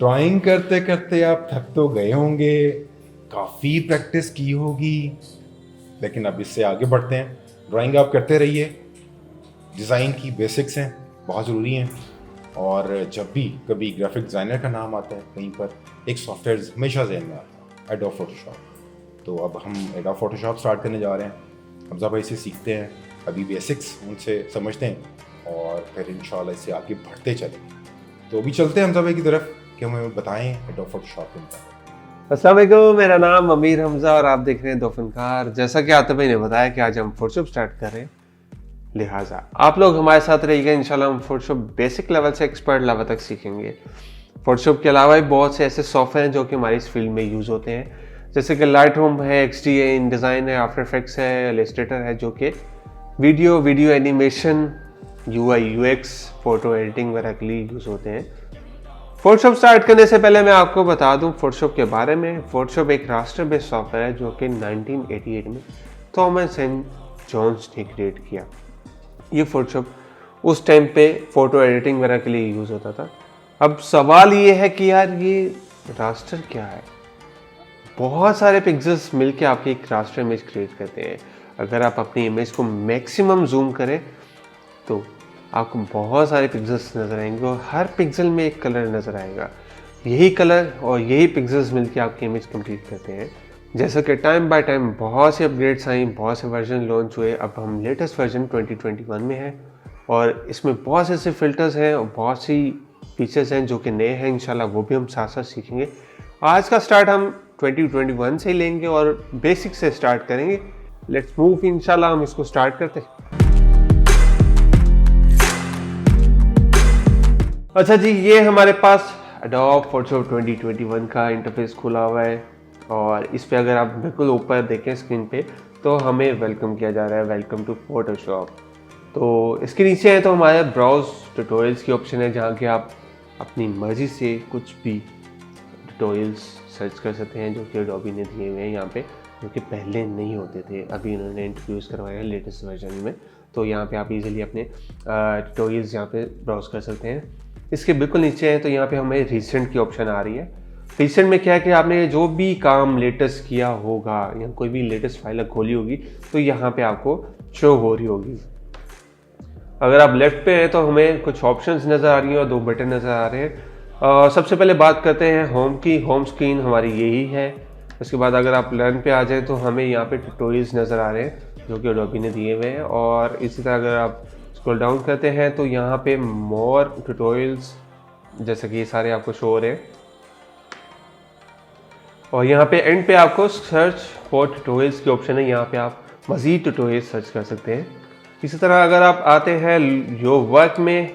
Drawing करते करते आप थक तो गए होंगे, काफ़ी प्रैक्टिस की होगी, लेकिन अब इससे आगे बढ़ते हैं। ड्राइंग आप करते रहिए, डिज़ाइन की बेसिक्स हैं, बहुत ज़रूरी हैं। और जब भी कभी ग्राफिक डिज़ाइनर का नाम आता है कहीं पर, एक सॉफ्टवेयर हमेशा जहन में आता है, एडोब फोटोशॉप। तो अब हम एडोब फोटोशॉप स्टार्ट करने जा रहे हैं। हमजा भाई से सीखते हैं, अभी बेसिक्स उनसे समझते हैं और फिर इंशाल्लाह इससे आगे बढ़ते चलेंगे। तो अभी चलते हैं हमजा भाई की तरफ कि हमें बताएं एडोब फोटोशॉप के बारे में। अस्सलाम वालेकुम, मेरा नाम अमीर हमजा और आप देख रहे हैं दो फनकार। जैसा कि आतिफ भाई ने बताया कि आज हम फोटोशॉप स्टार्ट कर रहे हैं, लिहाजा आप लोग हमारे साथ रहिएगा। इंशाल्लाह हम फोटोशॉप बेसिक लेवल से एक्सपर्ट लेवल तक सीखेंगे। फोटोशॉप के अलावा भी बहुत से ऐसे सॉफ्टवेयर हैं जो कि हमारी इस फील्ड में यूज़ होते हैं, जैसे कि लाइटरूम है, XD है, इनडिज़ाइन है, आफ्टर इफेक्ट्स है, इलस्ट्रेटर है, जो कि video animation, UI UX, photo editing वगैरह के लिए यूज़ होते हैं। फोटोशॉप स्टार्ट करने से पहले मैं आपको बता दूं फोटोशॉप के बारे में। फोटोशॉप एक रास्टर बेस्ड सॉफ्टवेयर है जो कि 1988 में थॉमस एंड जॉन्स ने क्रिएट किया। ये फोटोशॉप उस टाइम पे फ़ोटो एडिटिंग वगैरह के लिए यूज़ होता था। अब सवाल ये है कि यार ये रास्टर क्या है। बहुत सारे पिक्सेल्स मिलके आपकी एक रास्टर इमेज क्रिएट करते हैं। अगर आप अपनी इमेज को मैक्सिमम जूम करें तो आपको बहुत सारे पिक्सेल्स नज़र आएंगे और हर पिक्सल में एक कलर नज़र आएगा। यही कलर और यही पिक्सेल्स मिलके आपकी इमेज कंप्लीट करते हैं। जैसा कि टाइम बाय टाइम बहुत से अपग्रेड्स आई, बहुत से वर्जन लॉन्च हुए। अब हम लेटेस्ट वर्जन 2021 में हैं और इसमें बहुत से ऐसे फिल्टर्स हैं और बहुत सी फीचर्स हैं जो कि नए हैं। इंशाल्लाह वो भी हम साथ साथ सीखेंगे। आज का स्टार्ट हम 2021 से ही लेंगे और बेसिक से स्टार्ट करेंगे। लेट्स मूव, इंशाल्लाह हम इसको स्टार्ट करते हैं। अच्छा जी, ये हमारे पास एडोब फोटोशॉप 2021 का इंटरफेस खुला हुआ है और इस पे अगर आप बिल्कुल ऊपर देखें स्क्रीन पे तो हमें वेलकम किया जा रहा है, वेलकम टू फोटोशॉप। तो इसके नीचे है तो हमारे ब्राउज ट्यूटोरियल्स की ऑप्शन है, जहाँ के आप अपनी मर्जी से कुछ भी ट्यूटोरियल्स सर्च कर सकते हैं जो कि एडोबी ने दिए हुए हैं यहाँ पे, जो कि पहले नहीं होते थे, अभी इन्होंने इंट्रोड्यूस करवाए हैं लेटेस्ट वर्जन में। तो यहाँ पे आप इजीली अपने ट्यूटोरियल्स यहाँ पे ब्राउज कर सकते हैं। इसके बिल्कुल नीचे है तो यहाँ पे हमें रिसेंट की ऑप्शन आ रही है। रिसेंट में क्या है कि आपने जो भी काम लेटेस्ट किया होगा या कोई भी लेटेस्ट फाइल खोली होगी तो यहाँ पे आपको शो हो रही होगी। अगर आप लेफ्ट पे हैं तो हमें कुछ ऑप्शंस नज़र आ रही हैं और दो बटन नज़र आ रहे हैं। सबसे पहले बात करते हैं होम की। होम स्क्रीन हमारी यही है। उसके बाद अगर आप लर्न पे आ जाएँ तो हमें यहाँ पे ट्यूटोरियल्स नज़र आ रहे हैं जो कि एडोबी ने दिए हुए हैं। और इसी तरह अगर आप स्क्रॉल डाउन करते हैं तो यहाँ पे मोर ट्यूटोरियल्स, जैसे कि ये सारे आपको शो हो रहे हैं। और यहाँ पे एंड पे आपको सर्च फॉर ट्यूटोरियल्स की ऑप्शन है, यहाँ पे आप मज़ीद ट्यूटोरियल्स सर्च कर सकते हैं। इसी तरह अगर आप आते हैं योर वर्क में,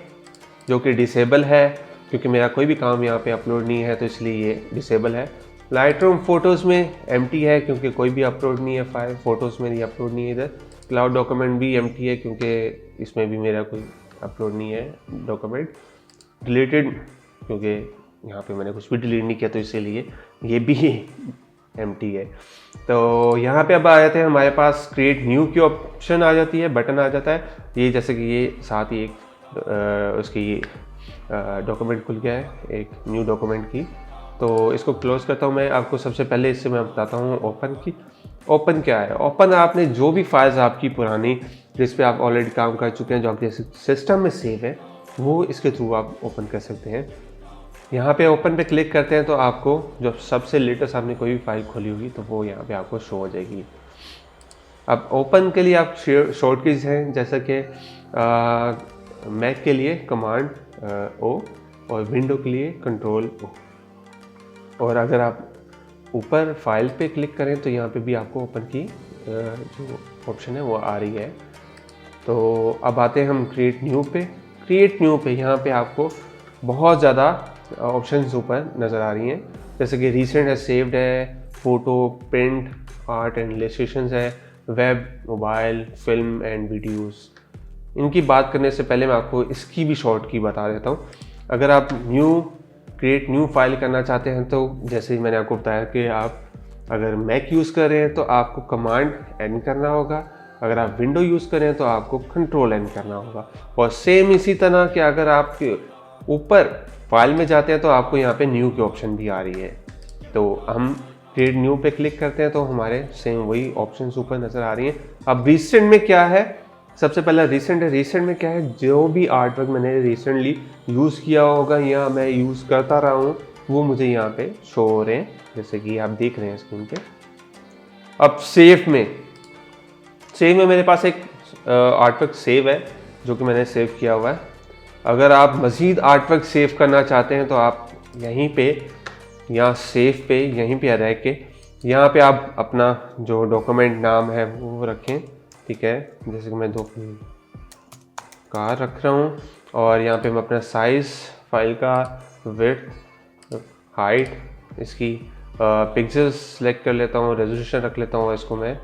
जो कि डिसेबल है क्योंकि मेरा कोई भी काम यहाँ पे अपलोड नहीं है तो इसलिए ये डिसेबल है। लाइटरूम फ़ोटोज़ में एम्प्टी है क्योंकि कोई भी अपलोड नहीं है फाइल, फ़ोटोज़ में अप्लोड नहीं है इधर। क्लाउड डॉक्यूमेंट भी एम्प्टी है क्योंकि इसमें भी मेरा कोई अपलोड नहीं है डॉक्यूमेंट। डिलीटेड क्योंकि यहाँ पे मैंने कुछ भी डिलीट नहीं किया तो इसीलिए ये भी एम्प्टी है। तो यहाँ पे अब आ जाते हैं, हमारे पास क्रिएट न्यू की ऑप्शन आ जाती है, बटन आ जाता है ये, जैसे कि ये साथ ही एक उसकी ये डॉक्यूमेंट खुल गया है, एक न्यू डॉक्यूमेंट की। तो इसको क्लोज करता हूँ मैं। आपको सबसे पहले इससे मैं बताता हूँ ओपन की। ओपन क्या है? ओपन आपने जो भी फाइल्स आपकी पुरानी जिस पे आप ऑलरेडी काम कर चुके हैं, जो आपके सिस्टम में सेव है, वो इसके थ्रू आप ओपन कर सकते हैं। यहाँ पे ओपन पे क्लिक करते हैं तो आपको जो सबसे लेटेस्ट आपने कोई भी फाइल खोली होगी तो वो यहाँ पे आपको शो हो जाएगी। अब ओपन के लिए आप शॉर्ट कीज हैं, जैसा कि मैक के लिए कमांड O और विंडो के लिए कंट्रोल O। और अगर आप ऊपर फाइल पे क्लिक करें तो यहाँ पे भी आपको ओपन की जो ऑप्शन है वो आ रही है। तो अब आते हैं हम क्रिएट न्यू पे। क्रिएट न्यू पे यहाँ पे आपको बहुत ज़्यादा ऑप्शंस ऊपर नज़र आ रही हैं, जैसे कि रिसेंट है, सेव्ड है, photo, print, art and illustrations है, web, mobile, film and videos. इनकी बात करने से पहले मैं आपको इसकी भी शॉर्ट की बता देता हूँ। अगर आप क्रिएट न्यू फाइल करना चाहते हैं तो जैसे ही मैंने आपको बताया कि आप अगर मैक यूज़ कर रहे हैं तो आपको कमांड एन करना होगा, अगर आप विंडो यूज़ करें तो आपको कंट्रोल एन करना होगा। और सेम इसी तरह कि अगर आप ऊपर फाइल में जाते हैं तो आपको यहाँ पे न्यू की ऑप्शन भी आ रही है, तो हम क्रिएट न्यू पे क्लिक करते हैं तो हमारे सेम वही ऑप्शन ऊपर नज़र आ रही हैं। अब रिसेंट में क्या है, सबसे पहला रिसेंट है। रिसेंट में क्या है, जो भी आर्ट वर्क मैंने रिसेंटली यूज़ किया होगा या मैं यूज़ करता रहा हूँ वो मुझे यहाँ पे शो हो रहे हैं, जैसे कि आप देख रहे हैं स्क्रीन पे। अब सेव में मेरे पास एक आर्ट वर्क सेव है जो कि मैंने सेव किया हुआ है। अगर आप मज़ीद आर्ट वर्क सेव करना चाहते हैं तो आप यहीं पे या सेव पे यहीं पे रह के यहाँ पे आप अपना जो डॉक्यूमेंट नाम है वो रखें, ठीक है। जैसे कि मैं 2 कार रख रहा हूँ और यहाँ पे मैं अपना साइज़, फाइल का विड्थ, हाइट, इसकी पिक्सेल्स सेलेक्ट कर लेता हूँ, रेजोल्यूशन रख लेता हूँ इसको मैं।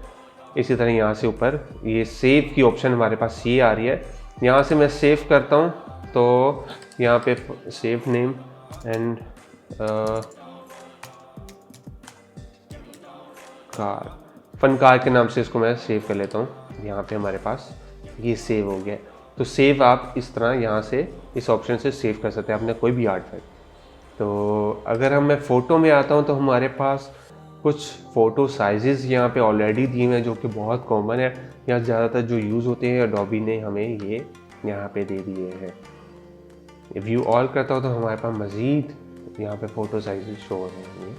इसी तरह यहाँ से ऊपर ये सेव की ऑप्शन हमारे पास ये आ रही है, यहाँ से मैं सेव करता हूँ तो यहाँ पे सेव नेम एंड फनकार के नाम से इसको मैं सेव कर लेता हूँ। यहाँ पे हमारे पास ये सेव हो गया। तो सेव आप इस तरह यहाँ से इस ऑप्शन से सेव कर सकते हैं अपने कोई भी आर्ट वर्क। तो अगर मैं फ़ोटो में आता हूँ तो हमारे पास कुछ फ़ोटो साइजेस यहाँ पे ऑलरेडी दिए हुए हैं जो कि बहुत कॉमन है, या ज़्यादातर जो यूज़ होते हैं एडोबी ने हमें ये यहाँ पे दे दिए हैं। व्यू ऑल करता हूँ तो हमारे पास मज़ीद यहाँ पे फ़ोटो साइजेस शो हो रहे हैं।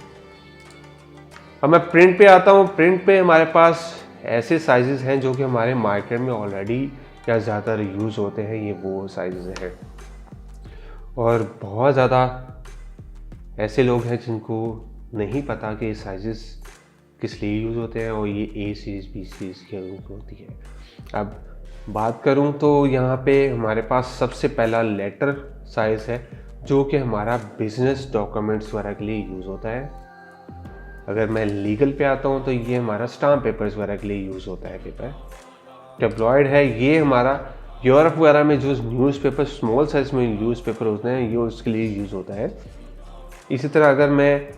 अब मैं प्रिंट पे आता हूँ। प्रिंट पे हमारे पास ऐसे साइजेस हैं जो कि हमारे मार्केट में ऑलरेडी या ज़्यादातर यूज़ होते हैं, ये वो साइजेस हैं। और बहुत ज़्यादा ऐसे लोग हैं जिनको नहीं पता कि ये साइजेस किस लिए यूज़ होते हैं और ये ए सीरीज़ बी सीरीज़ की यूज़ होती है। अब बात करूँ तो यहाँ पे हमारे पास सबसे पहला लेटर साइज़ है जो कि हमारा बिजनेस डॉक्यूमेंट्स वगैरह के लिए यूज़ होता है। अगर मैं लीगल पे आता हूँ तो ये हमारा स्टाम्प पेपर्स वगैरह के लिए यूज़ होता है पेपर। टेब्लॉयड है, ये हमारा यूरोप वगैरह में जो न्यूज़पेपर स्मॉल साइज में न्यूज़पेपर होते हैं ये उसके लिए यूज़ होता है। इसी तरह अगर मैं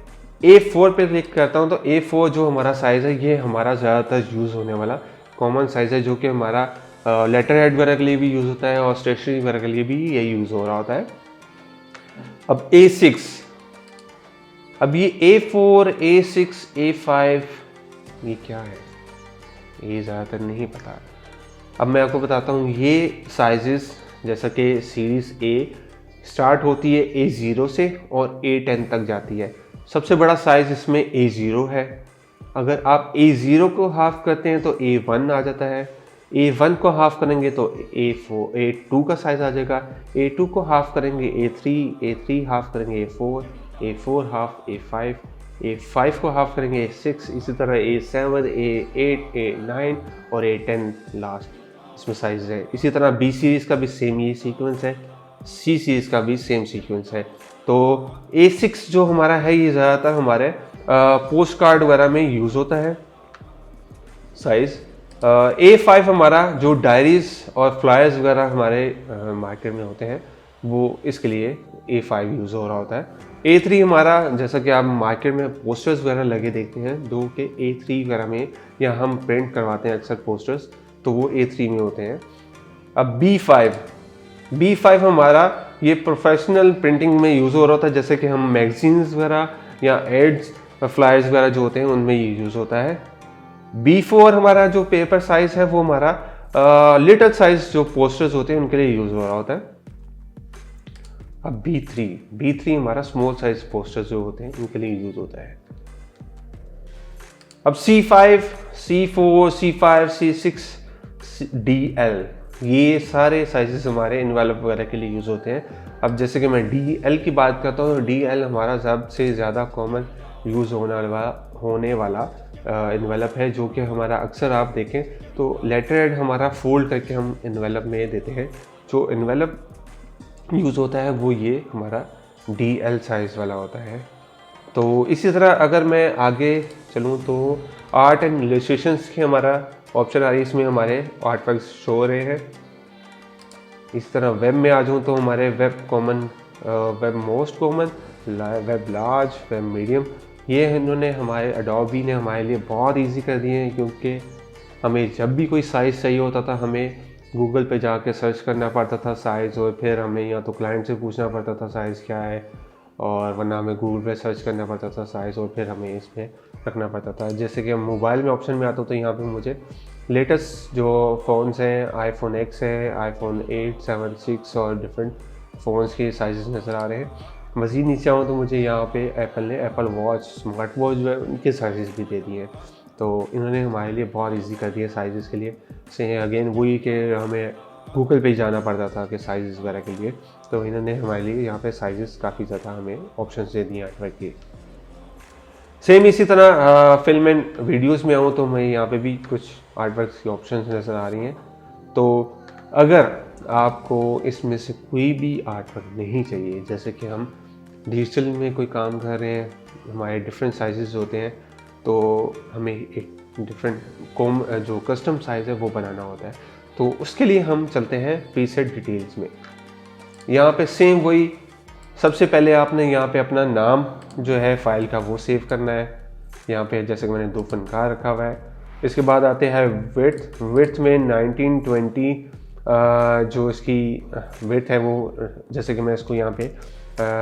A4 पे क्लिक करता हूँ तो A4 जो हमारा साइज़ है ये हमारा ज़्यादातर यूज़ होने वाला कॉमन साइज़ है, जो कि हमारा लेटर हेड वगैरह के लिए भी यूज़ होता है और स्टेशनरी वगैरह के लिए भी यही यूज़ हो रहा होता है। अब A6, अब ये A4, A6, A5 ये क्या है ये ज़्यादातर नहीं पता। अब मैं आपको बताता हूँ ये साइजेस, जैसा कि सीरीज़ A स्टार्ट होती है A0 से और A10 तक जाती है। सबसे बड़ा साइज़ इसमें A0 है। अगर आप A0 को हाफ करते हैं तो A1 आ जाता है, A1 को हाफ करेंगे तो A2 का साइज़ आ जाएगा, A2 को हाफ करेंगे A3 हाफ करेंगे A4 हाफ A5 को हाफ करेंगे A6, इसी तरह A7, A8, A9 और A10 लास्ट इसमें साइज़ है। इसी तरह B सीरीज़ का भी सेम ये सीक्वेंस है, C सीरीज़ का भी सेम सीक्वेंस है। तो A6 जो हमारा है ये ज़्यादातर हमारे पोस्ट कार्ड वगैरह में यूज़ होता है साइज़। A5 हमारा जो डायरीज़ और फ्लायर्स वगैरह हमारे मार्केट में होते हैं वो इसके लिए A5 यूज़ हो रहा होता है। A3 हमारा, जैसा कि आप मार्केट में पोस्टर्स वगैरह लगे देखते हैं दो के A3 वगैरह में, या हम प्रिंट करवाते हैं अक्सर पोस्टर्स तो वो A3 में होते हैं। अब B5 हमारा ये प्रोफेशनल प्रिंटिंग में यूज़ हो रहा होता है, जैसे कि हम मैगजीन्स वगैरह या एड्स फ्लायर्स वगैरह जो होते हैं उनमें ये यूज़ होता है। B4 हमारा जो पेपर साइज़ है वो हमारा लिटिल साइज़ जो पोस्टर्स होते हैं उनके लिए यूज़ हो रहा होता है। अब B3 हमारा स्मॉल साइज पोस्टर्स जो होते हैं उनके लिए यूज़ होता है। अब C5, C4, C5, C6, DL ये सारे साइजेस हमारे इन्वेलप वगैरह के लिए यूज़ होते हैं। अब जैसे कि मैं DL की बात करता हूँ, DL हमारा सबसे ज़्यादा कॉमन यूज़ होने वाला इन्वेलप है, जो कि हमारा अक्सर आप देखें तो लेटर हेड हमारा फोल्ड करके हम इन्वेलप में देते हैं। जो इन्वेलप यूज़ होता है वो ये हमारा DL साइज़ वाला होता है। तो इसी तरह अगर मैं आगे चलूँ तो आर्ट एंड इलस्ट्रेशंस की हमारा ऑप्शन आ रही है, इसमें हमारे आर्ट वर्क शो हो रहे हैं। इस तरह वेब में आ जाऊँ तो हमारे web common, web most common, web large, web medium, ये इन्होंने हमारे एडोबी ने हमारे लिए बहुत इजी कर दिए हैं, क्योंकि हमें जब भी कोई साइज़ चाहिए होता था हमें गूगल पे जाके सर्च करना पड़ता था साइज़, और फिर हमें या तो क्लाइंट से पूछना पड़ता था साइज़ क्या है, और वरना हमें गूगल पे सर्च करना पड़ता था साइज़, और फिर हमें इसमें रखना पड़ता था। जैसे कि मोबाइल में ऑप्शन में आता हूँ तो यहाँ पे मुझे लेटेस्ट जो फ़ोन्स हैं, आईफोन X है, आईफोन 8, 7, 6 और डिफरेंट फ़ोन्स के साइज़ नज़र आ रहे हैं। मज़ीद नीचे आऊँ तो मुझे यहाँ पे एप्पल ने एप्पल वॉच, स्मार्ट वॉच जो है उनके साइज़ भी दे दिए हैं। तो इन्होंने हमारे लिए बहुत इजी कर दिया साइज़ के लिए। से अगेन वही कि हमें गूगल पे ही जाना पड़ता था कि साइज़ वगैरह के लिए, तो इन्होंने हमारे लिए यहाँ पे साइज़ काफ़ी ज़्यादा हमें ऑप्शंस दे दिए आर्टवर्क के। सेम इसी तरह फिल्म एंड वीडियोस में आऊँ तो मैं यहाँ पे भी कुछ आर्टवर्क की ऑप्शंस नज़र आ रही हैं। तो अगर आपको इसमें से कोई भी आर्टवर्क नहीं चाहिए, जैसे कि हम डिजिटल में कोई काम कर रहे हैं, हमारे डिफरेंट साइजेस होते हैं, तो हमें एक डिफरेंट जो कस्टम साइज़ है वो बनाना होता है, तो उसके लिए हम चलते हैं प्रीसेट डिटेल्स में। यहाँ पे सेम वही, सबसे पहले आपने यहाँ पे अपना नाम जो है फ़ाइल का वो सेव करना है। यहाँ पे जैसे कि मैंने 2 फनकार रखा हुआ है। इसके बाद आते हैं विड्थ में 1920 जो इसकी विड्थ है वो, जैसे कि मैं इसको यहाँ पे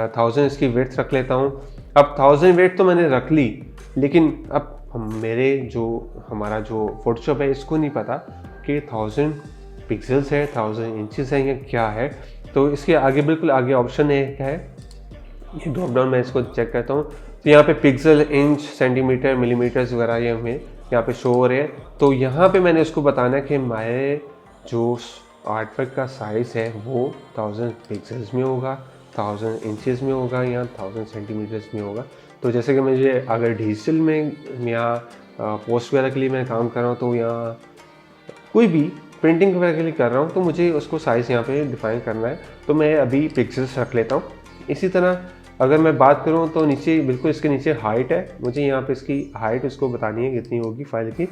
1000 इसकी विड्थ रख लेता हूँ। अब 1000 विड्थ तो मैंने रख ली, लेकिन अब हमारा जो फोटोशॉप है इसको नहीं पता कि 1000 पिक्सल्स है, 1000 इंचेस है या क्या है। तो इसके आगे बिल्कुल आगे ऑप्शन है ये ड्रॉप डाउन, मैं इसको चेक करता हूँ तो यहाँ पे पिक्सल, इंच, सेंटीमीटर, मिलीमीटर्स वगैरह ये हमें यहाँ पे शो हो रहे हैं। तो यहाँ पे मैंने उसको बताना है कि हमारे जो आर्टवर्क का साइज़ है वो 1000 पिक्सल्स में होगा, 1000 इंचेस में होगा या 1000 सेंटीमीटर्स में होगा। तो जैसे कि मुझे अगर डिजिटल में या पोस्ट वगैरह के लिए मैं काम कर रहा हूँ, तो यहाँ कोई भी प्रिंटिंग वगैरह के लिए कर रहा हूँ, तो मुझे उसको साइज़ यहाँ पे डिफ़ाइन करना है, तो मैं अभी पिक्सल्स रख लेता हूँ। इसी तरह अगर मैं बात करूँ तो नीचे बिल्कुल इसके नीचे हाइट है, मुझे यहाँ पे इसकी हाइट उसको बतानी है कितनी होगी फाइल की।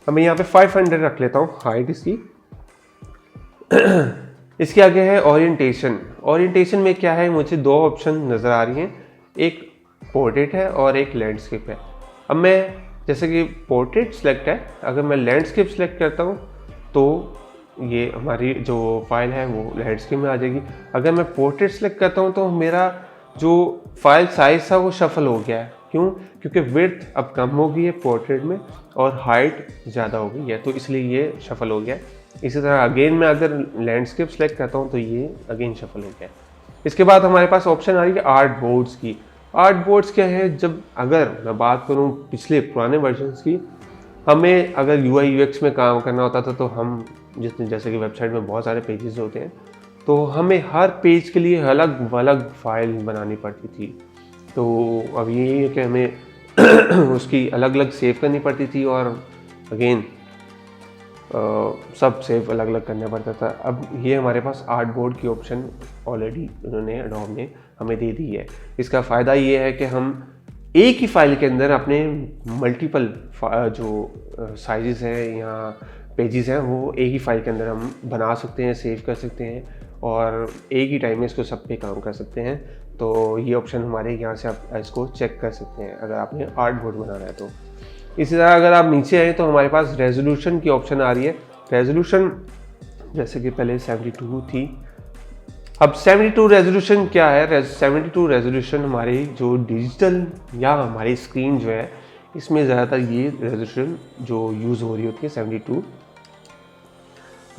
अब मैं यहाँ पे 500 रख लेता हूँ हाइट इसकी। इसके आगे है ओरिएंटेशन। ओरिएंटेशन में क्या है, मुझे 2 ऑप्शन नज़र आ रही हैं, एक पोर्ट्रेट है और एक लैंडस्केप है। अब मैं जैसे कि पोर्ट्रेट सेलेक्ट है, अगर मैं लैंडस्केप सेलेक्ट करता हूँ तो ये हमारी जो फाइल है वो लैंडस्केप में आ जाएगी। अगर मैं पोर्ट्रेट सेलेक्ट करता हूँ तो मेरा जो फाइल साइज़ था वो शफल हो गया है। क्यों? क्योंकि विड्थ अब कम हो गई है पोर्ट्रेट में और हाइट ज़्यादा हो गई है, तो इसलिए ये शफल हो गया है। इसी तरह अगेन मैं अगर लैंडस्केप सेलेक्ट करता हूँ तो ये अगेन शफल हो गया है। इसके बाद हमारे पास ऑप्शन आ रही है आर्ट बोर्ड्स की। आर्ट बोर्ड्स क्या है, जब अगर मैं बात करूँ पिछले पुराने वर्जन्स की, हमें अगर UI UX में काम करना होता था तो हम जैसे कि वेबसाइट में बहुत सारे पेजेस होते हैं, तो हमें हर पेज के लिए अलग अलग फाइल बनानी पड़ती थी। तो अब ये है कि हमें उसकी अलग अलग सेव करनी पड़ती थी और अगेन सब सेव अलग अलग करना पड़ता था। अब ये हमारे पास आर्ट बोर्ड की ऑप्शन ऑलरेडी उन्होंने एडोब ने हमें दे दी है। इसका फ़ायदा ये है कि हम एक ही फाइल के अंदर अपने मल्टीपल जो साइजेस हैं या पेजेस हैं वो एक ही फाइल के अंदर हम बना सकते हैं, सेव कर सकते हैं और एक ही टाइम में इसको सब पे काम कर सकते हैं। तो ये ऑप्शन हमारे यहाँ से आप इसको चेक कर सकते हैं अगर आपने आर्ट बोर्ड बनाना है तो। इसी तरह अगर आप नीचे आए तो हमारे पास रेजोल्यूशन की ऑप्शन आ रही है। रेजोल्यूशन जैसे कि पहले 72 थी, अब 72 रेजोल्यूशन क्या है? 72 रेजोल्यूशन हमारी जो डिजिटल या हमारी स्क्रीन जो है इसमें ज़्यादातर ये रेजोल्यूशन जो यूज़ हो रही होती है 72।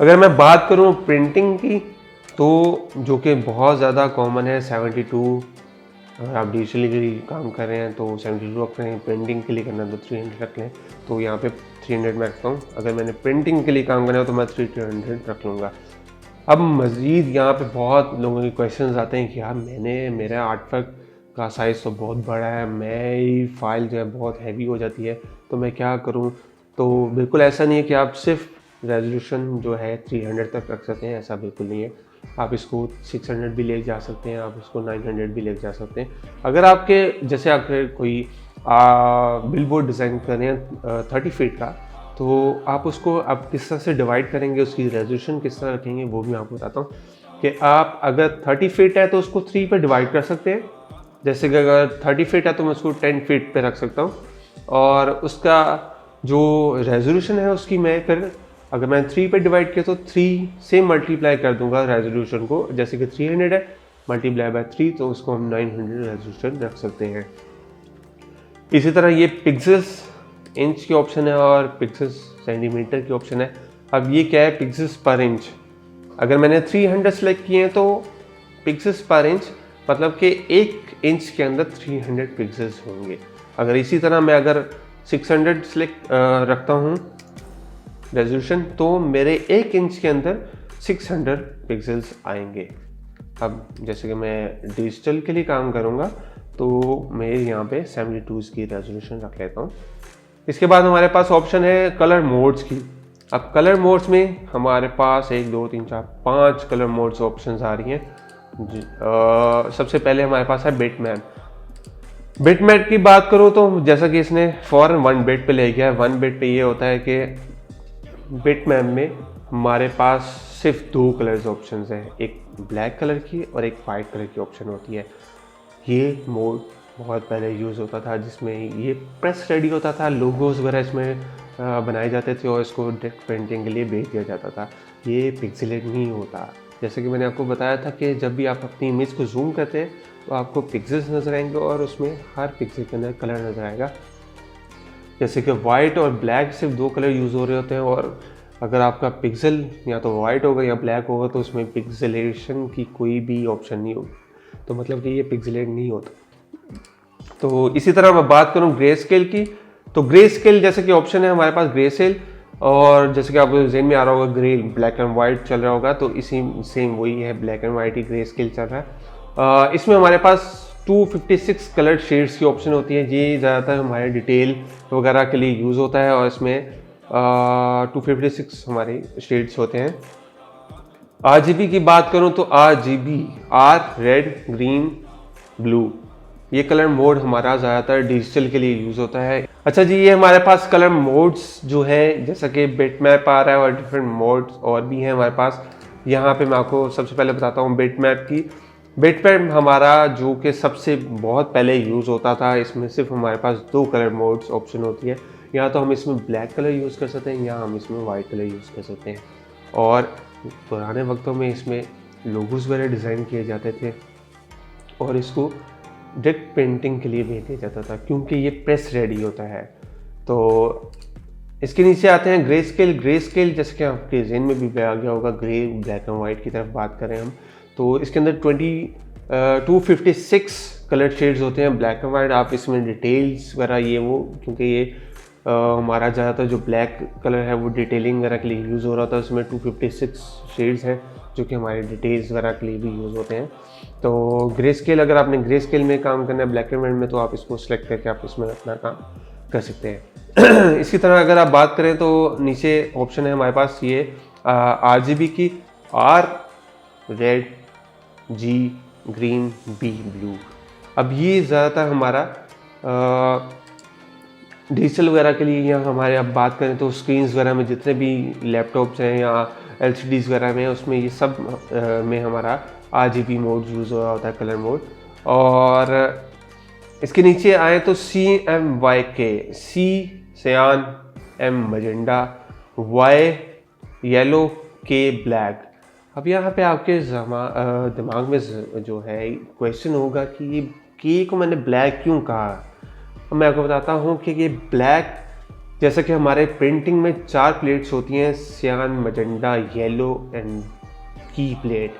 अगर मैं बात करूँ प्रिंटिंग की तो जो कि बहुत ज़्यादा कॉमन है 72। अगर आप डिजिटली के लिए काम कर रहे हैं तो 72 रख लें, प्रिंटिंग के लिए करना है तो 300 रख लें, तो यहाँ पे 300 मैं रखता हूँ। अगर मैंने प्रिंटिंग के लिए काम करना है तो मैं 300 रख लूँगा। अब मज़ीद यहाँ पे बहुत लोगों के क्वेश्चंस आते हैं कि यार मेरा आर्टवर्क का साइज़ तो बहुत बड़ा है, मेरी फाइल जो है बहुत हैवी हो जाती है, तो मैं क्या करूँ? तो बिल्कुल ऐसा नहीं है कि आप सिर्फ रेजोल्यूशन जो है 300 तक रख सकते हैं, ऐसा बिल्कुल नहीं है। आप इसको 600 भी ले जा सकते हैं, आप इसको 900 भी ले जा सकते हैं। अगर आपके जैसे आप कोई बिलबोर्ड डिज़ाइन कर रहे हैं 30 फीट का, तो आप उसको आप किस तरह से डिवाइड करेंगे, उसकी रेजोल्यूशन किस तरह रखेंगे वो भी मैं आपको बताता हूँ। कि आप अगर 30 फीट है तो उसको 3 पे डिवाइड कर सकते हैं। जैसे कि अगर 30 फीट है तो मैं उसको 10 फीट पे रख सकता हूँ और उसका जो रेजोल्यूशन है उसकी मैं फिर अगर मैं 3 पे डिवाइड किया तो 3 से मल्टीप्लाई कर दूंगा रेजोल्यूशन को, जैसे कि 300 है मल्टीप्लाई बाय 3 तो उसको हम 900 रेजोल्यूशन रख सकते हैं। इसी तरह ये पिक्सेल्स इंच की ऑप्शन है और पिक्सेल्स सेंटीमीटर की ऑप्शन है। अब ये क्या है, पिक्सेल्स पर इंच। अगर मैंने 300 सेलेक्ट किए हैं तो पिक्सेल्स पर इंच मतलब कि 1 इंच के अंदर 300 पिक्सेल्स होंगे। अगर इसी तरह मैं अगर 600 सेलेक्ट रखता हूँ रेजोल्यूशन तो मेरे 1 इंच के अंदर 600 पिक्सेल्स आएंगे। अब जैसे कि मैं डिजिटल के लिए काम करूँगा तो मैं यहाँ पे 72 की रेजोल्यूशन रख लेता हूँ। इसके बाद हमारे पास ऑप्शन है कलर मोड्स की। अब कलर मोड्स में हमारे पास 1 2 3 4 5 कलर मोड्स ऑप्शंस आ रही हैं। सबसे पहले हमारे पास है बिटमैप। बिटमैप की बात करूँ तो जैसा कि इसने फॉरन 1 बिट पे ले गया है। 1 बिट पे ये होता है कि बिटमैप में हमारे पास सिर्फ 2 कलर्स ऑप्शंस हैं, एक ब्लैक कलर की और एक वाइट कलर की ऑप्शन होती है। ये मोड बहुत पहले यूज़ होता था जिसमें ये प्रेस रेडी होता था, लोगोस वगैरह इसमें बनाए जाते थे और इसको डायरेक्ट पेंटिंग के लिए भेज दिया जाता था। ये पिक्सेलेट नहीं होता। जैसे कि मैंने आपको बताया था कि जब भी आप अपनी इमेज को जूम करते हैं तो आपको पिक्सेल्स नज़र आएंगे और उसमें हर पिक्सल के अंदर कलर नज़र आएगा। जैसे कि वाइट और ब्लैक सिर्फ 2 कलर यूज़ हो रहे होते हैं और अगर आपका पिक्सल या तो वाइट होगा या ब्लैक होगा तो उसमें पिक्सेलेशन की कोई भी ऑप्शन नहीं होगी, तो मतलब कि ये पिक्सेलेट नहीं होता। तो इसी तरह मैं बात करूँ ग्रे स्केल की, तो ग्रे स्केल जैसे कि ऑप्शन है हमारे पास ग्रे स्केल, और जैसे कि आपको जेन में आ रहा होगा ग्रे ब्लैक एंड वाइट चल रहा होगा तो इसी सेम वही है, black and white he grey scale चल रहा है। इसमें हमारे पास 256 कलर शेड्स की ऑप्शन होती है। ये ज़्यादातर हमारे डिटेल वगैरह के लिए यूज़ होता है और इसमें 256 हमारे शेड्स होते हैं। RGB की बात करूं तो RGB रेड ग्रीन ब्लू ये कलर मोड हमारा ज़्यादातर डिजिटल के लिए यूज़ होता है। अच्छा जी, ये हमारे पास कलर मोड्स जो है जैसा कि बिटमैप आ रहा है और डिफरेंट मोड्स और भी हैं हमारे पास। यहाँ पे मैं आपको सबसे पहले बताता हूँ बिटमैप की। बिटमैप हमारा जो कि सबसे बहुत पहले यूज़ होता था, इसमें सिर्फ हमारे पास 2 कलर मोड्स ऑप्शन होती है। या तो हम इसमें ब्लैक कलर यूज़ कर सकते हैं या हम इसमें वाइट कलर यूज़ कर सकते हैं। और पुराने वक्तों में इसमें लोगोस वगैरह डिज़ाइन किए जाते थे और इसको डायरेक्ट पेंटिंग के लिए भेज दिया जाता था क्योंकि ये प्रेस रेडी होता है। तो इसके नीचे आते हैं ग्रे स्केल। ग्रे स्केल जैसे कि आपके जेन में भी आ गया होगा, ग्रे ब्लैक एंड वाइट की तरफ बात करें हम तो इसके अंदर 256 कलर शेड्स होते हैं ब्लैक एंड वाइट। आप इसमें डिटेल्स वगैरह ये वो क्योंकि ये हमारा ज़्यादातर जो ब्लैक कलर है वो डिटेलिंग वगैरह के लिए यूज़ हो रहा था। उसमें 256 शेड्स हैं जो कि हमारे डिटेल्स वगैरह के लिए भी यूज़ होते हैं। तो ग्रे स्केल, अगर आपने ग्रे स्केल में काम करना है ब्लैक एंड वाइट में तो आप इसको सेलेक्ट करके आप इसमें अपना काम कर सकते हैं। इसी तरह अगर आप बात करें तो नीचे ऑप्शन है हमारे पास ये RGB की, R red, G green, B blue. अब ये ज़्यादातर हमारा डिजिटल वगैरह के लिए, या हमारे अब बात करें तो स्क्रीन्स वगैरह में जितने भी लैपटॉप्स हैं या LCDs वगैरह में उसमें ये सब में हमारा RGB मोड यूज़ हो रहा होता है, कलर मोड। और इसके नीचे आए तो CMYK, C सियान, M magenta, Y yellow, K black. अब यहाँ पे आपके दिमाग में जो है क्वेश्चन होगा कि ये K को मैंने ब्लैक क्यों कहा। मैं आपको बताता हूँ कि ये ब्लैक, जैसे कि हमारे प्रिंटिंग में 4 प्लेट्स होती हैं, सियान, मजेंडा, येलो एंड की प्लेट।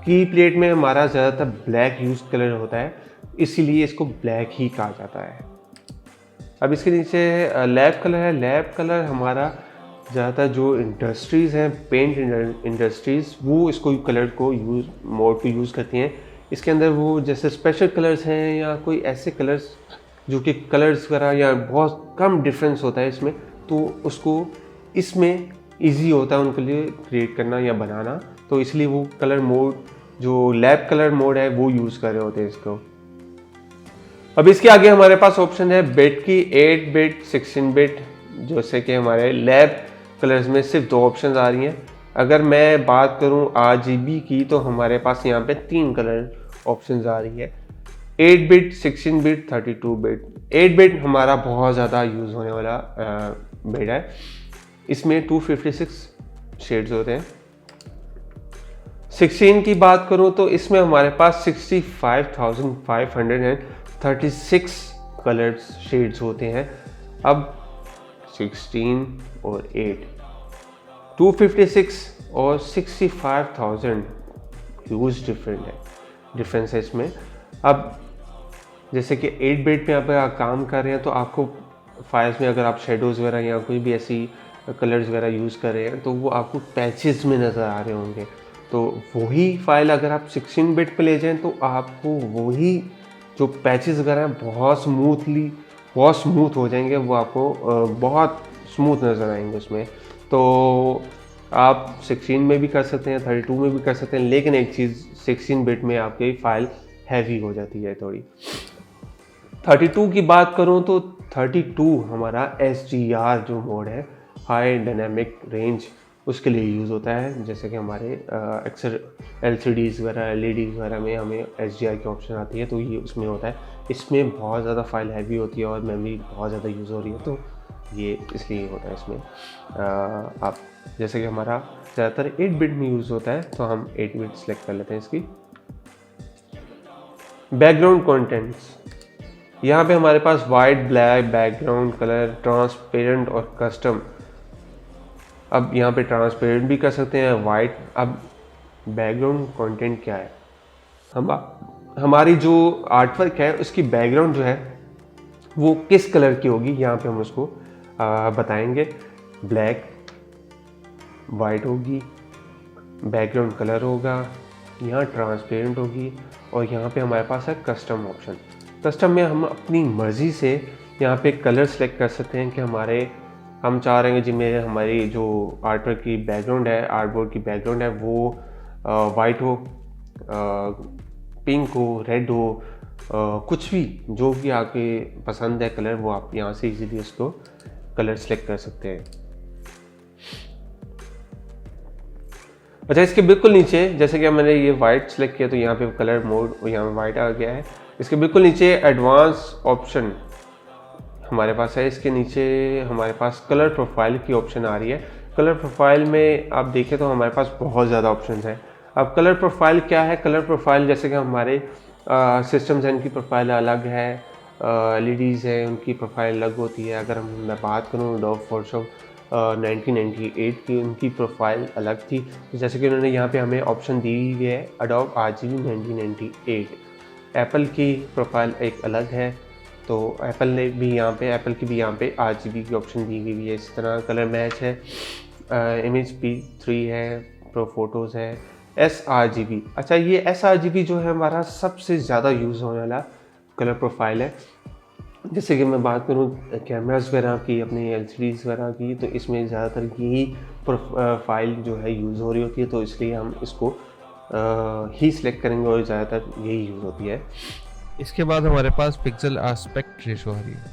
की प्लेट में हमारा ज़्यादातर ब्लैक यूज कलर होता है, इसीलिए इसको ब्लैक ही कहा जाता है। अब इसके नीचे लैब कलर है। लैब कलर हमारा ज़्यादातर जो इंडस्ट्रीज़ हैं, पेंट इंडस्ट्रीज़, वो इसको कलर को मोड को यूज़ करती हैं। इसके अंदर वो जैसे स्पेशल कलर्स हैं या कोई ऐसे कलर्स जो कि कलर्स वगैरह या बहुत कम डिफरेंस होता है इसमें, तो उसको इसमें इजी होता है उनके लिए क्रिएट करना या बनाना, तो इसलिए वो कलर मोड जो लैब कलर मोड है वो यूज़ कर रहे होते हैं इसको। अब इसके आगे हमारे पास ऑप्शन है बिट की, 8 बिट 16 बिट, जैसे कि हमारे लैब कलर्स में सिर्फ 2 ऑप्शन आ रही हैं। अगर मैं बात करूं RGB की तो हमारे पास यहाँ पे 3 कलर ऑप्शन आ रही है, 8 बिट 16 बिट 32 बिट। 8 बिट हमारा बहुत ज़्यादा यूज़ होने वाला बिट है। इसमें 256 शेड्स होते हैं। 16 की बात करूं तो इसमें हमारे पास 65,536 कलर्स शेड्स होते हैं। अब 16 और 8 256 और 65,000 ह्यूज डिफरेंस है इसमें। अब जैसे कि 8 बिट में आप काम कर रहे हैं तो आपको फाइल्स में अगर आप शेडोज़ वगैरह या कोई भी ऐसी कलर्स वगैरह यूज़ कर रहे हैं तो वो आपको पैचेस में नज़र आ रहे होंगे। तो वही फाइल अगर आप 16 बिट पे ले जाएं तो आपको वही जो पैचेस वगैरह हैं बहुत स्मूथ हो जाएंगे, वो आपको बहुत स्मूथ नज़र आएंगे उसमें। तो आप 16 में भी कर सकते हैं, 32 में भी कर सकते हैं, लेकिन एक चीज़ 16 बिट में आपकी फ़ाइल हैवी हो जाती है थोड़ी। 32 की बात करूं तो 32 हमारा SDR जो मोड है, हाई डायनामिक रेंज, उसके लिए यूज़ होता है। जैसे कि हमारे अक्सर LCDs वगैरह LEDs वगैरह में हमें SDR की ऑप्शन आती है, तो ये उसमें होता है। इसमें बहुत ज़्यादा फाइल हैवी होती है और मेमोरी बहुत ज़्यादा यूज़ हो रही है, तो ये इसलिए होता है इसमें। आप जैसे कि हमारा ज़्यादातर 8 बिट में यूज़ होता है, तो हम 8 बिट सेलेक्ट कर लेते हैं इसकी। बैकग्राउंड कंटेंट्स, यहाँ पे हमारे पास white, black, background colour, transparent और कस्टम। अब यहाँ पे ट्रांसपेरेंट भी कर सकते हैं, वाइट। अब बैकग्राउंड कंटेंट क्या है, हमारी जो आर्टवर्क है उसकी बैकग्राउंड जो है वो किस कलर की होगी, यहाँ पे हम उसको बताएंगे। ब्लैक, वाइट होगी, बैकग्राउंड कलर होगा, यहाँ ट्रांसपेरेंट होगी, और यहाँ पे हमारे पास है कस्टम ऑप्शन। कस्टम में हम अपनी मर्ज़ी से यहाँ पे कलर सेलेक्ट कर सकते हैं कि हम चाह रहे हैं कि हमारी जो आर्टवर्क की बैकग्राउंड है, आर्टबोर्ड की बैकग्राउंड है, वो वाइट हो, पिंक हो, रेड हो, कुछ भी जो भी आपके पसंद है कलर, वो आप यहाँ से इजीली उसको कलर सेलेक्ट कर सकते हैं। अच्छा, इसके बिल्कुल नीचे जैसे कि मैंने ये वाइट सेलेक्ट किया तो यहाँ पे कलर मोड यहाँ वाइट आ गया है। इसके बिल्कुल नीचे एडवांस ऑप्शन हमारे पास है। इसके नीचे हमारे पास कलर प्रोफाइल की ऑप्शन आ रही है। कलर प्रोफाइल में आप देखें तो हमारे पास बहुत ज़्यादा ऑप्शंस हैं। अब कलर प्रोफाइल क्या है, कलर प्रोफाइल जैसे कि हमारे सिस्टम्स हैं उनकी प्रोफाइल अलग है, LEDs हैं उनकी प्रोफाइल अलग होती है। अगर मैं बात करूँ एडोब फोटोशॉप 1998 की, उनकी प्रोफाइल अलग थी। तो जैसे कि उन्होंने यहाँ पे हमें ऑप्शन दी हुई है एडोब RGB 1998। एप्पल की प्रोफाइल एक अलग है, तो एप्पल की भी यहाँ पे RGB की ऑप्शन दी हुई है। इस तरह कलर मैच है, इमेज P3 है, प्रो फोटोज़ है, sRGB। अच्छा, ये sRGB जो है हमारा सबसे ज़्यादा यूज़ होने वाला कलर प्रोफाइल है। जैसे कि मैं बात करूँ कैमरास वगैरह की, अपने LCDs वगैरह की, तो इसमें ज़्यादातर यही प्रोफाइल जो है यूज़ हो रही होती है, तो इसलिए हम इसको ही सिलेक्ट करेंगे और ज़्यादातर यही यूज़ होती है। इसके बाद हमारे पास पिक्सल एस्पेक्ट रेशो आ रही है।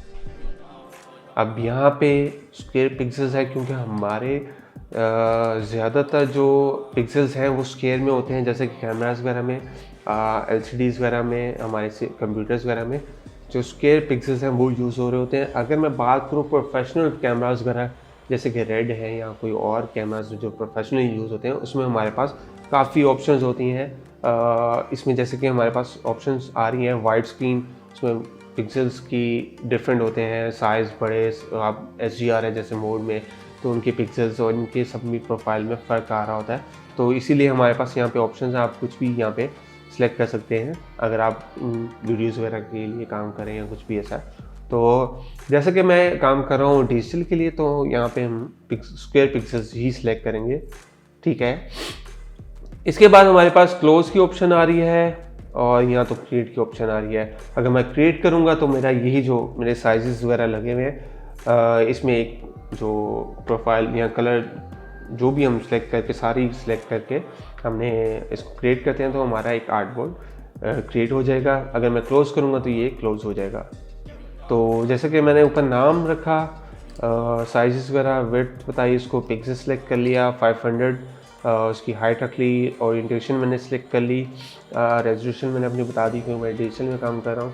अब यहाँ पे स्क्वायर पिक्सल्स है, क्योंकि हमारे ज़्यादातर जो पिक्सल्स हैं वो स्क्वायर में होते हैं। जैसे कि कैमरास वगैरह में, LCDs वगैरह में, हमारे कंप्यूटर्स वगैरह में जो स्क्वायर पिक्सल्स हैं वो यूज़ हो रहे होते हैं। अगर मैं बात करूँ प्रोफेशनल कैमरास वगैरह जैसे कि रेड है या कोई और कैमरास जो प्रोफेशनल यूज़ होते हैं, उसमें हमारे पास काफ़ी ऑप्शंस होती हैं। इसमें जैसे कि हमारे पास ऑप्शंस आ रही हैं वाइड स्क्रीन, उसमें पिक्सल्स की डिफरेंट होते हैं, साइज़ बड़े, आप SDR है जैसे मोड में, तो उनके पिक्सल्स और इनके सब में प्रोफाइल में फ़र्क आ रहा होता है। तो इसीलिए हमारे पास यहाँ पे ऑप्शंस हैं, आप कुछ भी यहाँ पे सिलेक्ट कर सकते हैं अगर आप वीडियोज़ वगैरह के लिए काम करें या कुछ भी ऐसा। तो जैसे कि मैं काम कर रहा हूँ डिजिटल के लिए, तो यहाँ पे हम स्क्वायर पिक्सल्स ही सिलेक्ट करेंगे, ठीक है। इसके बाद हमारे पास क्लोज की ऑप्शन आ रही है और यहाँ तो क्रिएट की ऑप्शन आ रही है। अगर मैं क्रिएट करूँगा तो मेरा यही जो मेरे साइजेस वगैरह लगे हुए हैं, इसमें एक जो प्रोफाइल या कलर जो भी हम सिलेक्ट करके सारी सिलेक्ट करके हमने इसको क्रिएट करते हैं, तो हमारा एक आर्टबोर्ड क्रिएट हो जाएगा। अगर मैं क्लोज करूँगा तो ये क्लोज हो जाएगा। तो जैसे कि मैंने ऊपर नाम रखा, साइजेस वगैरह, विड्थ बताई, इसको पिक्सल सेलेक्ट कर लिया 500, उसकी हाइट रख ली, ओरिएंटेशन मैंने सेलेक्ट कर ली, रेजोल्यूशन मैंने अपनी बता दी क्योंकि मैं डिजिटल में काम कर रहा हूँ,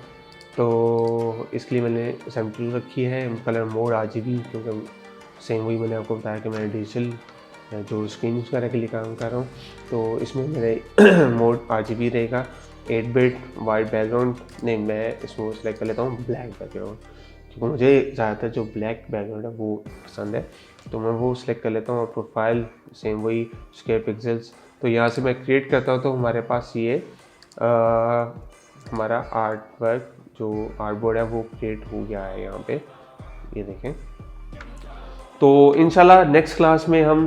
तो इसके लिए मैंने सैम्पल रखी है। कलर मोड RGB, क्योंकि सेम वही मैंने आपको बताया कि मैंने डिजिटल जो स्क्रीन वगैरह के लिए काम कर रहा हूँ। तो इसमें मेरे मोड RGB रहेगा, 8 बिट वाइट बैकग्राउंड, नहीं मैं इसमें सेलेक्ट कर लेता हूँ ब्लैक बैकग्राउंड, क्योंकि मुझे ज़्यादातर जो ब्लैक बैकग्राउंड है वो पसंद है, तो मैं वो सिलेक्ट कर लेता हूँ। और प्रोफाइल सेम वही, स्क्वायर पिक्सल्स। तो यहाँ से मैं क्रिएट करता हूँ तो हमारे पास ये हमारा आर्ट वर्क जो आर्टबोर्ड है वो क्रिएट हो गया है यहाँ पे, ये देखें। तो इंशाल्लाह नेक्स्ट क्लास में हम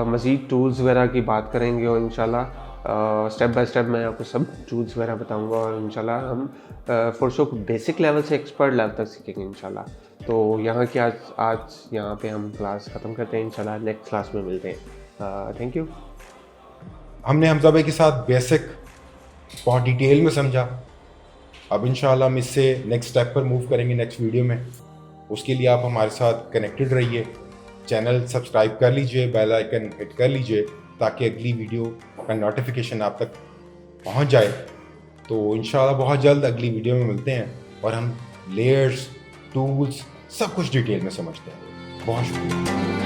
मज़ीद टूल्स वगैरह की बात करेंगे, और इंशाल्लाह स्टेप बाय स्टेप मैं आपको सब टूल्स वगैरह बताऊंगा, और इंशाल्लाह हम फोटोशॉप बेसिक लेवल से एक्सपर्ट लेवल तक सीखेंगे इंशाल्लाह। तो यहाँ की आज यहाँ पे हम क्लास ख़त्म करते हैं, इंशाल्लाह नेक्स्ट क्लास में मिलते हैं। Thank you. हमने हमजा भाई के साथ बेसिक बहुत डिटेल में समझा। अब इंशाल्लाह हम इससे नेक्स्ट स्टेप पर मूव करेंगे नेक्स्ट वीडियो में। उसके लिए आप हमारे साथ कनेक्टेड रहिए, चैनल सब्सक्राइब कर लीजिए, बेल आइकन हिट कर लीजिए, ताकि अगली वीडियो का नोटिफिकेशन आप तक पहुंच जाए। तो इंशाल्लाह बहुत जल्द अगली वीडियो में मिलते हैं और हम लेयर्स, टूल्स सब कुछ डिटेल में समझते हैं। बहुत शुक्रिया।